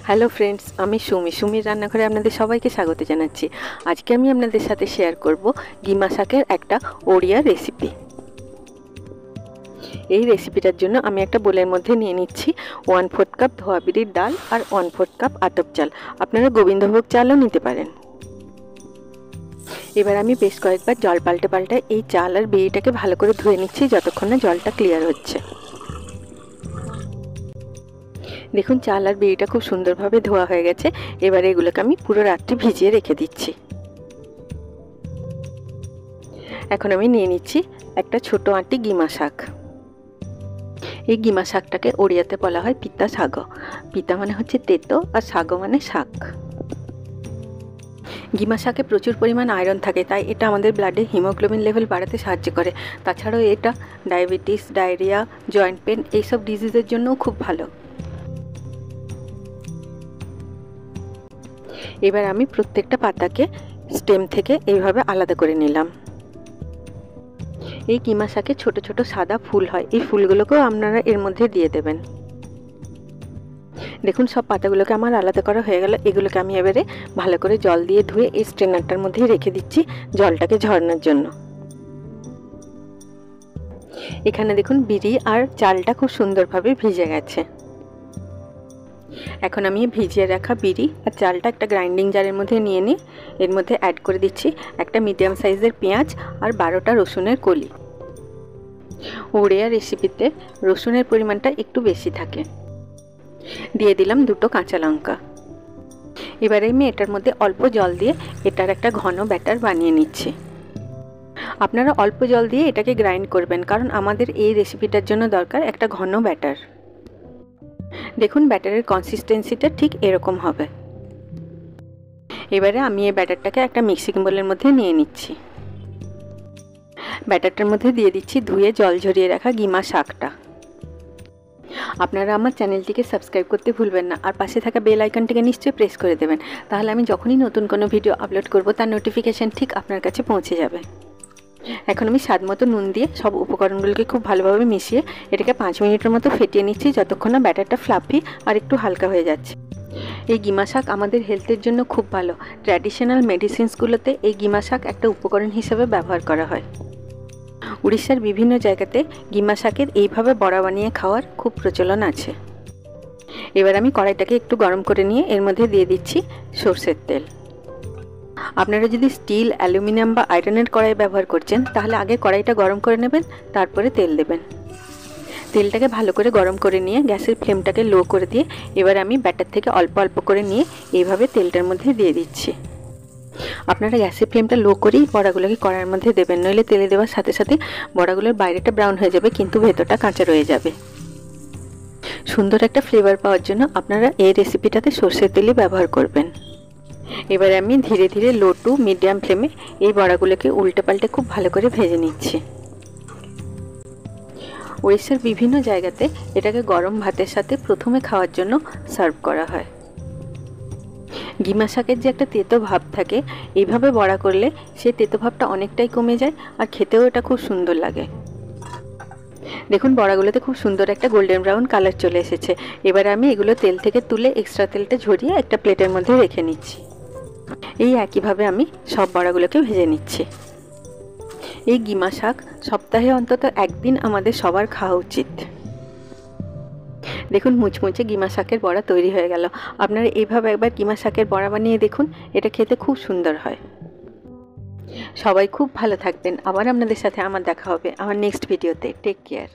Hello friends, আমি সুমির রান্নাঘরে আপনাদের সবাইকে স্বাগত জানাচ্ছি। আজকে আমি আপনাদের সাথে শেয়ার করব গিমা শাকের একটা ওড়িয়া রেসিপি। এই রেসিপিটার জন্য আমি একটা বোলের মধ্যে নিয়ে নিচ্ছি 1/4 কাপ ধোয়া বিরির ডাল আর 1/4 কাপ আতপ চাল। আপনারা গোবিন্দভোগ চালও নিতে পারেন। এবার আমি বেশ কয়েকবার জল পাল্টে এই চাল আর বিরিটাকে ভালো করে ধুয়ে নিচ্ছি যতক্ষণ না জলটা ক্লিয়ার হচ্ছে। দেখুন, চাল আর বিরিটা খুব সুন্দরভাবে ধোয়া হয়ে গেছে। এবারে এগুলোকে আমি পুরো রাত্রি ভিজিয়ে রেখে দিচ্ছি। এখন আমি নিয়ে নিচ্ছি একটা ছোট আঁটি গিমা শাক। এই গিমা শাকটাকে ওড়িয়াতে বলা হয় পিতা শাক। পিতা মানে হচ্ছে তেতো আর শাক মানে শাক। গিমা শাকে প্রচুর পরিমাণ আয়রন থাকে, তাই এটা আমাদের ব্লাডে হিমোগ্লোবিন লেভেল বাড়াতে সাহায্য করে। তাছাড়াও এটা ডায়াবেটিস, ডায়রিয়া, জয়েন্ট পেন এইসব ডিজিজের জন্যও খুব ভালো। এবার আমি প্রত্যেকটা পাতাকে স্টেম থেকে এইভাবে আলাদা করে নিলাম। এই কিমা শাকে ছোট ছোট সাদা ফুল হয়, এই ফুলগুলোকেও আপনারা এর মধ্যে দিয়ে দেবেন। দেখুন, সব পাতাগুলোকে আমার আলাদা করা হয়ে গেল। এগুলোকে আমি এবারে ভালো করে জল দিয়ে ধুয়ে এই স্ট্রেনারটার মধ্যেই রেখে দিচ্ছি জলটাকে ঝরানোর জন্য। এখানে দেখুন বিরি আর চালটা খুব সুন্দরভাবে ভিজে গেছে। এখন আমি ভিজিয়ে রাখা বিরি আর চালটা একটা গ্রাইন্ডিং জারের মধ্যে নিয়ে নিয়ে এর মধ্যে অ্যাড করে দিচ্ছি একটা মিডিয়াম সাইজের পেঁয়াজ আর 12টা রসুনের কলি। ওড়িয়া রেসিপিতে রসুনের পরিমাণটা একটু বেশি থাকে। দিয়ে দিলাম 2টো কাঁচা লঙ্কা। এবারে আমি এটার মধ্যে অল্প জল দিয়ে এটার একটা ঘন ব্যাটার বানিয়ে নিচ্ছি। আপনারা অল্প জল দিয়ে এটাকে গ্রাইন্ড করবেন, কারণ আমাদের এই রেসিপিটার জন্য দরকার একটা ঘন ব্যাটার। দেখুন, ব্যাটারের কনসিস্টেন্সিটা ঠিক এরকম হবে। এবারে আমি এই ব্যাটারটাকে একটা মিক্সিং বোলের মধ্যে নিয়ে নিচ্ছি। ব্যাটারটার মধ্যে দিয়ে দিচ্ছি ধুয়ে জল ঝরিয়ে রাখা গিমা শাকটা। আপনারা আমার চ্যানেলটিকে সাবস্ক্রাইব করতে ভুলবেন না, আর পাশে থাকা বেল আইকনটিকে নিশ্চয়ই প্রেস করে দেবেন। তাহলে আমি যখনই নতুন কোনো ভিডিও আপলোড করব তার নোটিফিকেশান ঠিক আপনার কাছে পৌঁছে যাবে। এখন আমি স্বাদ মতো নুন দিয়ে সব উপকরণগুলোকে খুব ভালোভাবে মিশিয়ে এটাকে 5 মিনিটের মতো ফেটিয়ে নিচ্ছি, যতক্ষণ না ব্যাটারটা ফ্লাফি আর একটু হালকা হয়ে যাচ্ছে। এই গিমা শাক আমাদের হেলথের জন্য খুব ভালো। ট্র্যাডিশনাল মেডিসিনসগুলোতে এই গিমা শাক একটা উপকরণ হিসেবে ব্যবহার করা হয়। উড়িষ্যার বিভিন্ন জায়গাতে গিমা শাকের এইভাবে বড়া বানিয়ে খাওয়ার খুব প্রচলন আছে। এবার আমি কড়াইটাকে একটু গরম করে নিয়ে এর মধ্যে দিয়ে দিচ্ছি সরষের তেল। আপনারা যদি স্টিল, অ্যালুমিনিয়াম বা আয়রনের কড়াই ব্যবহার করছেন তাহলে আগে কড়াইটা গরম করে নেবেন, তারপরে তেল দেবেন। তেলটাকে ভালো করে গরম করে নিয়ে গ্যাসের ফ্লেমটাকে লো করে দিয়ে এবার আমি ব্যাটার থেকে অল্প অল্প করে নিয়ে এইভাবে তেলটার মধ্যে দিয়ে দিচ্ছি। আপনারা গ্যাসের ফ্লেমটা লো করেই বড়াগুলোকে কড়াইয়ের মধ্যে দেবেন, নইলে তেলে দেওয়ার সাথে সাথে বড়াগুলোর বাইরেটা ব্রাউন হয়ে যাবে কিন্তু ভেতরটা কাঁচা রয়ে যাবে। সুন্দর একটা ফ্লেভার পাওয়ার জন্য আপনারা এই রেসিপিটাতে সরষের তেলই ব্যবহার করবেন। এবার আমি ধীরে ধীরে লো টু মিডিয়াম ফ্লেমে এই বড়াগুলোকে উল্টে পাল্টে খুব ভালো করে ভেজে নিচ্ছি। উড়িষ্যার বিভিন্ন জায়গাতে এটাকে গরম ভাতের সাথে প্রথমে খাওয়ার জন্য সার্ভ করা হয়। গিমা শাকের যে একটা তেতো ভাব থাকে, এইভাবে বড়া করলে সেই তেতো ভাবটা অনেকটাই কমে যায় আর খেতেও এটা খুব সুন্দর লাগে। দেখুন, বড়াগুলোতে খুব সুন্দর একটা গোল্ডেন ব্রাউন কালার চলে এসেছে। এবার আমি এগুলো তেল থেকে তুলে এক্সট্রা তেলটা ঝরিয়ে একটা প্লেটের মধ্যে রেখে নিচ্ছি। এই একইভাবে আমি সব বড়াগুলোকে ভেজে নিচ্ছি। এই গিমা শাক সপ্তাহে অন্তত একদিন আমাদের সবার খাওয়া উচিত। দেখুন, মুচমুচে গিমা শাকের বড়া তৈরি হয়ে গেল। আপনারা এইভাবে একবার গিমা শাকের বড়া বানিয়ে দেখুন, এটা খেতে খুব সুন্দর হয়। সবাই খুব ভালো থাকবেন। আবার আপনাদের সাথে আমার দেখা হবে আমার নেক্সট ভিডিওতে। Take care.